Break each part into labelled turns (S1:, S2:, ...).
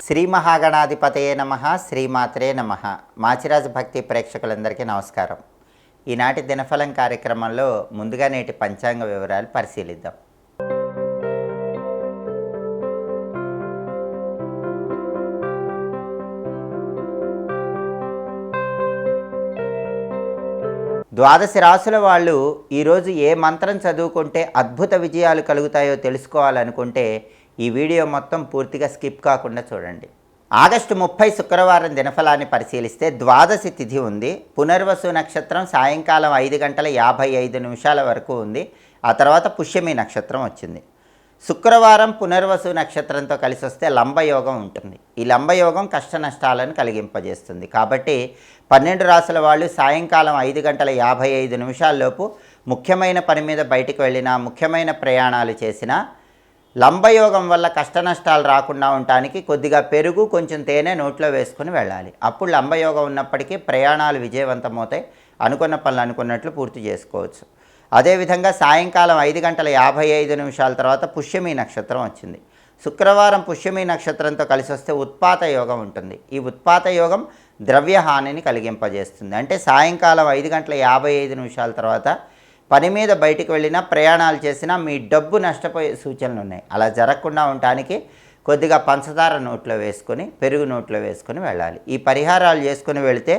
S1: శ్రీ మహాగణాధిపతయే నమః, శ్రీమాత్రే నమః. మాచిరాజు భక్తి ప్రేక్షకులందరికీ నమస్కారం. ఈనాటి దినఫలం కార్యక్రమంలో ముందుగా నేటి పంచాంగ వివరాలు పరిశీలిద్దాం. ద్వాదశి రాశుల వాళ్ళు ఈరోజు ఏ మంత్రం చదువుకుంటే అద్భుత విజయాలు కలుగుతాయో తెలుసుకోవాలనుకుంటే ఈ వీడియో మొత్తం పూర్తిగా స్కిప్ కాకుండా చూడండి. ఆగస్టు 30 శుక్రవారం దినఫలాన్ని పరిశీలిస్తే ద్వాదశి తిథి ఉంది. పునర్వసు నక్షత్రం సాయంకాలం 5:55 వరకు ఉంది. ఆ తర్వాత పుష్యమి నక్షత్రం వచ్చింది. శుక్రవారం పునర్వసు నక్షత్రంతో కలిసి వస్తే లంబయోగం ఉంటుంది. ఈ లంబయోగం కష్ట నష్టాలను కలిగింపజేస్తుంది. కాబట్టి 12 రాసుల వాళ్ళు సాయంకాలం 5:55 ముఖ్యమైన పని మీద బయటికి వెళ్ళినా, ముఖ్యమైన ప్రయాణాలు చేసినా లంబయోగం వల్ల కష్ట నష్టాలు రాకుండా ఉండటానికి కొద్దిగా పెరుగు, కొంచెం తేనె నోట్లో వేసుకుని వెళ్ళాలి. అప్పుడు లంబయోగం ఉన్నప్పటికీ ప్రయాణాలు విజయవంతమవుతాయి. అనుకున్న పనులు అనుకున్నట్లు పూర్తి చేసుకోవచ్చు. అదేవిధంగా సాయంకాలం 5:55 తర్వాత పుష్యమి నక్షత్రం వచ్చింది. శుక్రవారం పుష్యమి నక్షత్రంతో కలిసి వస్తే ఉత్పాత యోగం ఉంటుంది. ఈ ఉత్పాత యోగం ద్రవ్యహానిని కలిగింపజేస్తుంది. అంటే సాయంకాలం 5:55 తర్వాత పని మీద బయటికి వెళ్ళినా, ప్రయాణాలు చేసినా మీ డబ్బు నష్టపోయే సూచనలు ఉన్నాయి. అలా జరగకుండా ఉండటానికి కొద్దిగా పంచదార నోట్లో వేసుకొని, పెరుగు నోట్లో వేసుకొని వెళ్ళాలి. ఈ పరిహారాలు చేసుకుని వెళితే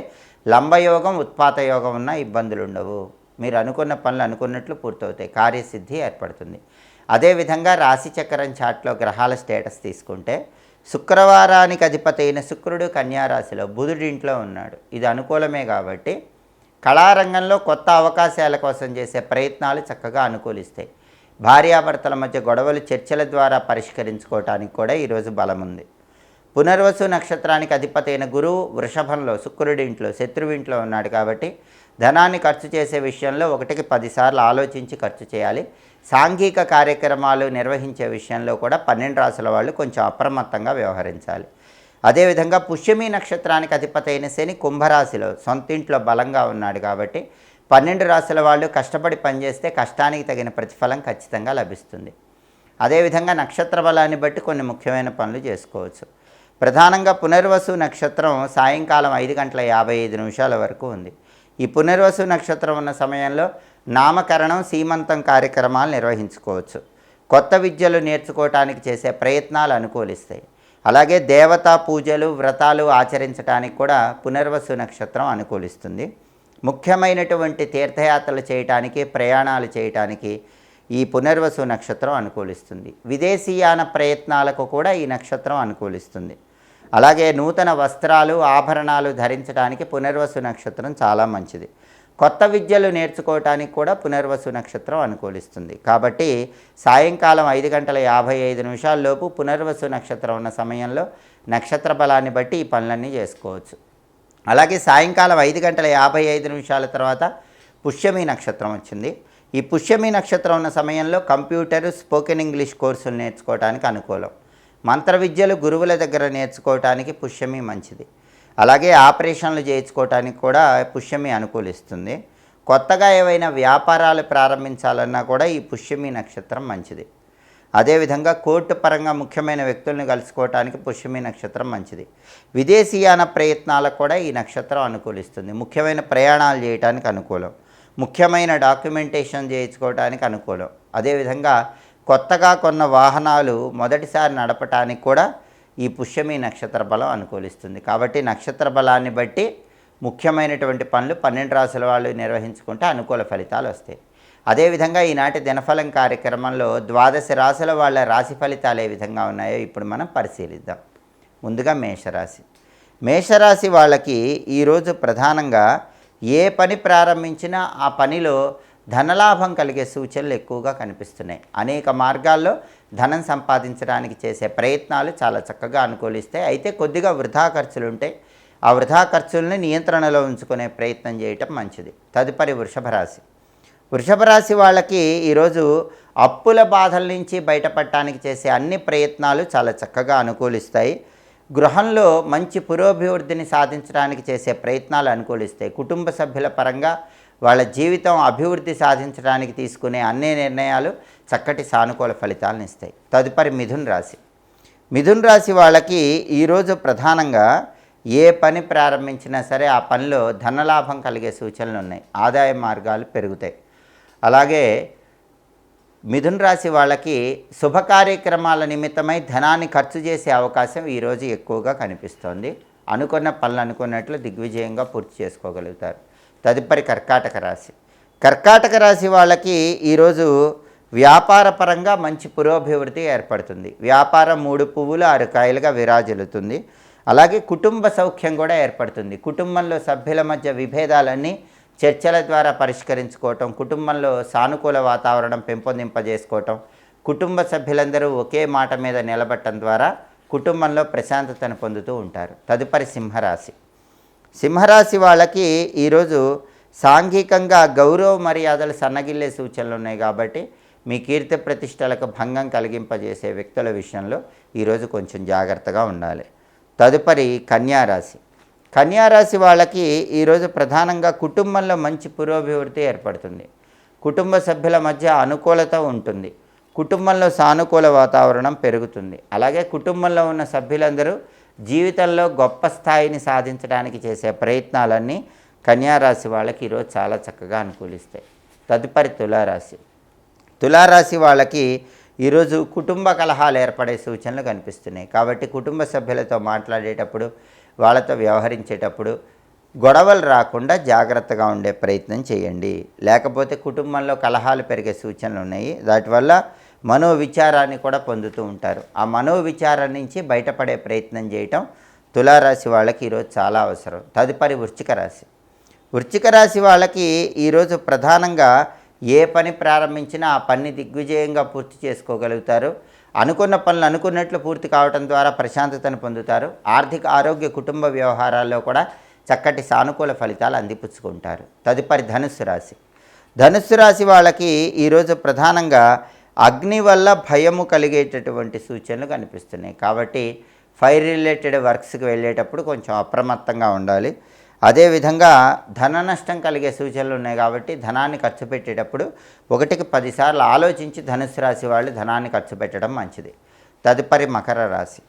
S1: లంబయోగం, ఉత్పాత యోగం ఉన్న ఇబ్బందులు ఉండవు. మీరు అనుకున్న పనులు అనుకున్నట్లు పూర్తవుతాయి. కార్యసిద్ధి ఏర్పడుతుంది. అదేవిధంగా రాశిచక్రం చాట్లో గ్రహాల స్టేటస్ తీసుకుంటే శుక్రవారానికి అధిపతి అయిన శుక్రుడు కన్యారాశిలో, బుధుడి ఇంట్లో ఉన్నాడు. ఇది అనుకూలమే కాబట్టి కళారంగంలో కొత్త అవకాశాల కోసం చేసే ప్రయత్నాలు చక్కగా అనుకూలిస్తాయి. భార్యాభర్తల మధ్య గొడవలు చర్చల ద్వారా పరిష్కరించుకోవటానికి కూడా ఈరోజు బలం ఉంది. పునర్వసు నక్షత్రానికి అధిపతి అయిన గురువు వృషభంలో, శుక్రుడి ఇంట్లో, శత్రువు ఇంట్లో ఉన్నాడు. కాబట్టి ధనాన్ని ఖర్చు చేసే విషయంలో 1కి 10 సార్లు ఆలోచించి ఖర్చు చేయాలి. సాంఘిక కార్యక్రమాలు నిర్వహించే విషయంలో కూడా 12 రాసుల వాళ్ళు కొంచెం అప్రమత్తంగా వ్యవహరించాలి. అదేవిధంగా పుష్యమి నక్షత్రానికి అధిపతి అయిన శని కుంభరాశిలో సొంతింట్లో బలంగా ఉన్నాడు. కాబట్టి 12 రాశుల వాళ్ళు కష్టపడి పనిచేస్తే కష్టానికి తగిన ప్రతిఫలం ఖచ్చితంగా లభిస్తుంది. అదేవిధంగా నక్షత్ర బలాన్ని బట్టి కొన్ని ముఖ్యమైన పనులు చేసుకోవచ్చు. ప్రధానంగా పునర్వసు నక్షత్రం సాయంకాలం 5:55 వరకు ఉంది. ఈ పునర్వసు నక్షత్రం ఉన్న సమయంలో నామకరణం, సీమంతం కార్యక్రమాలు నిర్వహించుకోవచ్చు. కొత్త విద్యలు నేర్చుకోవటానికి చేసే ప్రయత్నాలు అనుకూలిస్తాయి. అలాగే దేవతా పూజలు, వ్రతాలు ఆచరించడానికి కూడా పునర్వసు నక్షత్రం అనుకూలిస్తుంది. ముఖ్యమైనటువంటి తీర్థయాత్రలు చేయటానికి, ప్రయాణాలు చేయటానికి ఈ పునర్వసు నక్షత్రం అనుకూలిస్తుంది. విదేశీయాన ప్రయత్నాలకు కూడా ఈ నక్షత్రం అనుకూలిస్తుంది. అలాగే నూతన వస్త్రాలు, ఆభరణాలు ధరించడానికి పునర్వసు నక్షత్రం చాలా మంచిది. కొత్త విద్యలు నేర్చుకోవటానికి కూడా పునర్వసు నక్షత్రం అనుకూలిస్తుంది. కాబట్టి సాయంకాలం 5:55 పునర్వసు నక్షత్రం ఉన్న సమయంలో నక్షత్ర బలాన్ని బట్టి ఈ పనులన్నీ చేసుకోవచ్చు. అలాగే సాయంకాలం 5:55 తర్వాత పుష్యమి నక్షత్రం వచ్చింది. ఈ పుష్యమి నక్షత్రం ఉన్న సమయంలో కంప్యూటర్, స్పోకెన్ ఇంగ్లీష్ కోర్సులు నేర్చుకోవడానికి అనుకూలం. మంత్ర విద్యలు గురువుల దగ్గర నేర్చుకోవటానికి పుష్యమి మంచిది. అలాగే ఆపరేషన్లు చేయించుకోవటానికి కూడా పుష్యమి అనుకూలిస్తుంది. కొత్తగా ఏవైనా వ్యాపారాలు ప్రారంభించాలన్నా కూడా ఈ పుష్యమి నక్షత్రం మంచిది. అదేవిధంగా కోర్టు పరంగా ముఖ్యమైన వ్యక్తులను కలుసుకోవటానికి పుష్యమి నక్షత్రం మంచిది. విదేశీయాన ప్రయత్నాలకు కూడా ఈ నక్షత్రం అనుకూలిస్తుంది. ముఖ్యమైన ప్రయాణాలు చేయడానికి అనుకూలం. ముఖ్యమైన డాక్యుమెంటేషన్ చేయించుకోవటానికి అనుకూలం. అదేవిధంగా కొత్తగా కొన్న వాహనాలు మొదటిసారి నడపటానికి కూడా ఈ పుష్యమి నక్షత్ర బలం అనుకూలిస్తుంది. కాబట్టి నక్షత్ర బలాన్ని బట్టి ముఖ్యమైనటువంటి పనులు 12 రాసుల వాళ్ళు నిర్వహించుకుంటే అనుకూల ఫలితాలు వస్తాయి. అదేవిధంగా ఈనాటి దినఫలం కార్యక్రమంలో ద్వాదశి రాశుల వాళ్ళ రాశి ఫలితాలు ఏ విధంగా ఉన్నాయో ఇప్పుడు మనం పరిశీలిద్దాం. ముందుగా మేషరాశి. మేషరాశి వాళ్ళకి ఈరోజు ప్రధానంగా ఏ పని ప్రారంభించినా ఆ పనిలో ధనలాభం కలిగే సూచనలు ఎక్కువగా కనిపిస్తున్నాయి. అనేక మార్గాల్లో ధనం సంపాదించడానికి చేసే ప్రయత్నాలు చాలా చక్కగా అనుకూలిస్తాయి. అయితే కొద్దిగా వృధా ఖర్చులు ఉంటాయి. ఆ వృధా ఖర్చుల్ని నియంత్రణలో ఉంచుకునే ప్రయత్నం చేయటం మంచిది. తదుపరి వృషభ రాశి. వృషభ రాశి వాళ్ళకి ఈరోజు అప్పుల బాధల నుంచి బయటపడటానికి చేసే అన్ని ప్రయత్నాలు చాలా చక్కగా అనుకూలిస్తాయి. గృహంలో మంచి పురోభివృద్ధిని సాధించడానికి చేసే ప్రయత్నాలు అనుకూలిస్తాయి. కుటుంబ సభ్యుల పరంగా వాళ్ళ జీవితం అభివృద్ధి సాధించడానికి తీసుకునే అన్ని నిర్ణయాలు చక్కటి సానుకూల ఫలితాలను ఇస్తాయి. తదుపరి మిథున రాశి. మిథున రాశి వాళ్ళకి ఈరోజు ప్రధానంగా ఏ పని ప్రారంభించినా సరే ఆ పనిలో ధనలాభం కలిగే సూచనలు ఉన్నాయి. ఆదాయ మార్గాలు పెరుగుతాయి. అలాగే మిథున రాశి వాళ్ళకి శుభ కార్యక్రమాల నిమిత్తమై ధనాన్ని ఖర్చు చేసే అవకాశం ఈరోజు ఎక్కువగా కనిపిస్తోంది. అనుకున్న పనులు అనుకున్నట్లు దిగ్విజయంగా పూర్తి చేసుకోగలుగుతారు. తదుపరి కర్కాటక రాశి. కర్కాటక రాశి వాళ్ళకి ఈరోజు వ్యాపార పరంగా మంచి పురోభివృద్ధి ఏర్పడుతుంది. వ్యాపారం 3 పువ్వులు 6 కాయలుగా విరాజిల్లుతుంది. అలాగే కుటుంబ సౌఖ్యం కూడా ఏర్పడుతుంది. కుటుంబంలో సభ్యుల మధ్య విభేదాలన్నీ చర్చల ద్వారా పరిష్కరించుకోవటం, కుటుంబంలో సానుకూల వాతావరణం పెంపొందింపజేసుకోవటం, కుటుంబ సభ్యులందరూ ఒకే మాట మీద నిలబడటం ద్వారా కుటుంబంలో ప్రశాంతతను పొందుతూ ఉంటారు. తదుపరి సింహరాశి. సింహరాశి వాళ్ళకి ఈరోజు సాంఘికంగా గౌరవ మర్యాదలు సన్నగిల్లే సూచనలు ఉన్నాయి. కాబట్టి మీ కీర్తి ప్రతిష్టలకు భంగం కలిగింపజేసే వ్యక్తుల విషయంలో ఈరోజు కొంచెం జాగ్రత్తగా ఉండాలి. తదుపరి కన్యారాశి. కన్యారాశి వాళ్ళకి ఈరోజు ప్రధానంగా కుటుంబంలో మంచి పురోభివృద్ధి ఏర్పడుతుంది. కుటుంబ సభ్యుల మధ్య అనుకూలత ఉంటుంది. కుటుంబంలో సానుకూల వాతావరణం పెరుగుతుంది. అలాగే కుటుంబంలో ఉన్న సభ్యులందరూ జీవితంలో గొప్ప స్థాయిని సాధించడానికి చేసే ప్రయత్నాలన్నీ కన్యారాశి వాళ్ళకి ఈరోజు చాలా చక్కగా అనుకూలిస్తాయి. తదుపరి తులారాశి. తులారాశి వాళ్ళకి ఈరోజు కుటుంబ కలహాలు ఏర్పడే సూచనలు కనిపిస్తున్నాయి. కాబట్టి కుటుంబ సభ్యులతో మాట్లాడేటప్పుడు, వాళ్ళతో వ్యవహరించేటప్పుడు గొడవలు రాకుండా జాగ్రత్తగా ఉండే ప్రయత్నం చేయండి. లేకపోతే కుటుంబంలో కలహాలు పెరిగే సూచనలు ఉన్నాయి. దాటి వల్ల మనోవిచారాన్ని కూడా పొందుతూ ఉంటారు. ఆ మనోవిచారం నుంచి బయటపడే ప్రయత్నం చేయటం తులారాశి వాళ్ళకి ఈరోజు చాలా అవసరం. తదుపరి వృశ్చిక రాశి. వృశ్చిక రాశి వాళ్ళకి ఈరోజు ప్రధానంగా ఏ పని ప్రారంభించినా ఆ పని దిగ్విజయంగా పూర్తి చేసుకోగలుగుతారు. అనుకున్న పనులు అనుకున్నట్లు పూర్తి కావడం ద్వారా ప్రశాంతతను పొందుతారు. ఆర్థిక ఆరోగ్య కుటుంబ వ్యవహారాల్లో కూడా చక్కటి సానుకూల ఫలితాలు అందిపుచ్చుకుంటారు. తదుపరి ధనుస్సు రాశి. ధనుస్సు రాశి వాళ్ళకి ఈరోజు ప్రధానంగా అగ్ని వల్ల భయము కలిగేటటువంటి సూచనలు కనిపిస్తున్నాయి. కాబట్టి ఫైర్ రిలేటెడ్ వర్క్స్కి వెళ్ళేటప్పుడు కొంచెం అప్రమత్తంగా ఉండాలి. అదేవిధంగా ధన నష్టం కలిగే సూచనలు ఉన్నాయి. కాబట్టి ధనాన్ని ఖర్చు పెట్టేటప్పుడు 1కి 10 సార్లు ఆలోచించి ధనుస్సు రాశి వాళ్ళు ధనాన్ని ఖర్చు పెట్టడం మంచిది. తదుపరి మకర రాశి.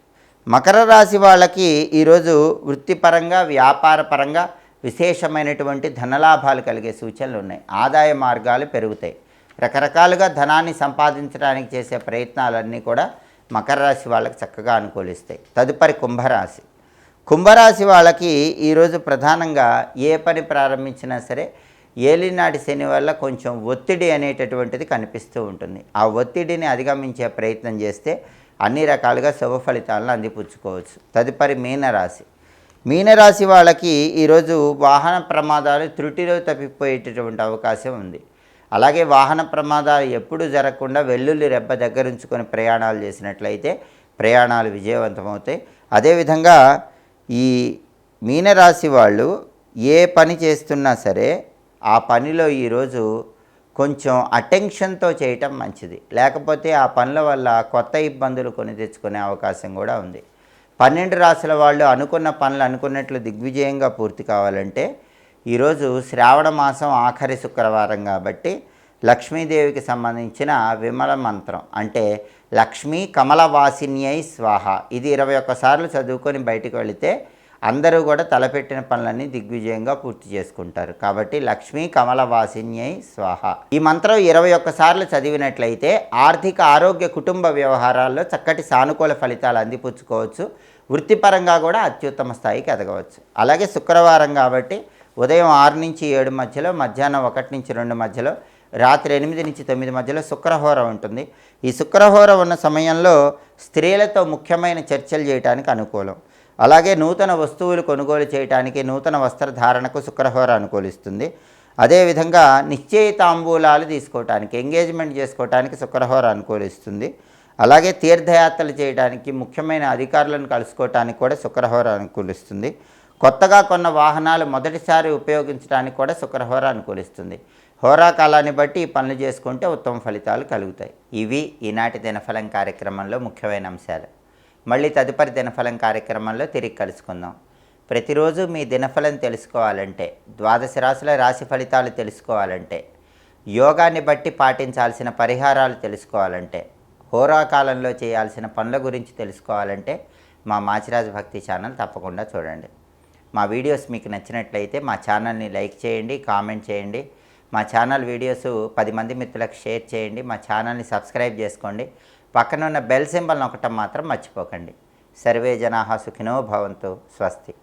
S1: మకర రాశి వాళ్ళకి ఈరోజు వృత్తిపరంగా వ్యాపార పరంగా విశేషమైనటువంటి ధనలాభాలు కలిగే సూచనలు ఉన్నాయి. ఆదాయ మార్గాలు పెరుగుతాయి. రకరకాలుగా ధనాన్ని సంపాదించడానికి చేసే ప్రయత్నాలన్నీ కూడా మకర రాశి వాళ్ళకి చక్కగా అనుకూలిస్తాయి. తదుపరి కుంభరాశి. కుంభరాశి వాళ్ళకి ఈరోజు ప్రధానంగా ఏ పని ప్రారంభించినా సరే ఏలినాటి శని వల్ల కొంచెం ఒత్తిడి అనేటటువంటిది కనిపిస్తూ ఉంటుంది. ఆ ఒత్తిడిని అధిగమించే ప్రయత్నం చేస్తే అన్ని రకాలుగా శుభ ఫలితాలను అందిపుచ్చుకోవచ్చు. తదుపరి మీనరాశి. మీనరాశి వాళ్ళకి ఈరోజు వాహన ప్రమాదాలు త్రుటిలో తప్పిపోయేటటువంటి అవకాశం ఉంది. అలాగే వాహన ప్రమాదాలు ఎప్పుడు జరగకుండా వెల్లుల్లి రెబ్బ దగ్గరుంచుకొని ప్రయాణాలు చేసినట్లయితే ప్రయాణాలు విజయవంతమవుతాయి. అదేవిధంగా ఈ మీనరాశి వాళ్ళు ఏ పని చేస్తున్నా సరే ఆ పనిలో ఈరోజు కొంచెం అటెన్షన్తో చేయటం మంచిది. లేకపోతే ఆ పనుల వల్ల కొత్త ఇబ్బందులు కొని తెచ్చుకునే అవకాశం కూడా ఉంది. 12 రాశుల వాళ్ళు అనుకున్న పనులు అనుకున్నట్లు దిగ్విజయంగా పూర్తి కావాలంటే ఈరోజు శ్రావణ మాసం ఆఖరి శుక్రవారం కాబట్టి లక్ష్మీదేవికి సంబంధించిన విమల మంత్రం అంటే లక్ష్మీ కమలవాసిన్యై స్వాహ ఇది 21 సార్లు చదువుకొని బయటకు వెళితే అందరూ కూడా తలపెట్టిన పనులన్నీ దిగ్విజయంగా పూర్తి చేసుకుంటారు. కాబట్టి లక్ష్మీ కమలవాసిన్యై స్వాహ ఈ మంత్రం 21 సార్లు చదివినట్లయితే ఆర్థిక ఆరోగ్య కుటుంబ వ్యవహారాల్లో చక్కటి సానుకూల ఫలితాలు అందిపుచ్చుకోవచ్చు. వృత్తిపరంగా కూడా అత్యుత్తమ స్థాయికి ఎదగవచ్చు. అలాగే శుక్రవారం కాబట్టి ఉదయం 6 నుంచి 7 మధ్యలో, మధ్యాహ్నం 1 నుంచి 2 మధ్యలో, రాత్రి 8 నుంచి 9 మధ్యలో శుక్రహోర ఉంటుంది. ఈ శుక్రహోర ఉన్న సమయంలో స్త్రీలతో ముఖ్యమైన చర్చలు చేయడానికి అనుకూలం. అలాగే నూతన వస్తువులు కొనుగోలు చేయడానికి, నూతన వస్త్రధారణకు శుక్రహోర అనుకూలిస్తుంది. అదేవిధంగా నిశ్చయితాంబూలాలు తీసుకోవటానికి, ఎంగేజ్మెంట్ చేసుకోవటానికి శుక్రహోర అనుకూలిస్తుంది. అలాగే తీర్థయాత్రలు చేయడానికి, ముఖ్యమైన అధికారులను కలుసుకోవటానికి కూడా శుక్రహోర అనుకూలిస్తుంది. కొత్తగా కొన్న వాహనాలు మొదటిసారి ఉపయోగించడానికి కూడా శుక్రహోర అనుకూలిస్తుంది. హోరాకాలాన్ని బట్టి ఈ పనులు చేసుకుంటే ఉత్తమ ఫలితాలు కలుగుతాయి. ఇవి ఈనాటి దినఫలం కార్యక్రమంలో ముఖ్యమైన అంశాలు. మళ్ళీ తదుపరి దినఫలం కార్యక్రమంలో తిరిగి కలుసుకుందాం. ప్రతిరోజు మీ దినఫలం తెలుసుకోవాలంటే, 12 రాశుల రాశి ఫలితాలు తెలుసుకోవాలంటే, యోగాన్ని బట్టి పాటించాల్సిన పరిహారాలు తెలుసుకోవాలంటే హోరాకాలంలో చేయాల్సిన పనుల గురించి తెలుసుకోవాలంటే మా మాచిరాజు భక్తి ఛానల్ తప్పకుండా చూడండి. మా వీడియోస్ మీకు నచ్చినట్లయితే మా ఛానల్ని లైక్ చేయండి, కామెంట్ చేయండి. మా ఛానల్ వీడియోస్ 10 మంది మిత్రులకు షేర్ చేయండి. మా ఛానల్ని సబ్స్క్రైబ్ చేసుకోండి. పక్కన ఉన్న బెల్ సింబల్ నొక్కటం మాత్రం మర్చిపోకండి. సర్వే జనాః సుఖినో భవంతు. స్వస్తి.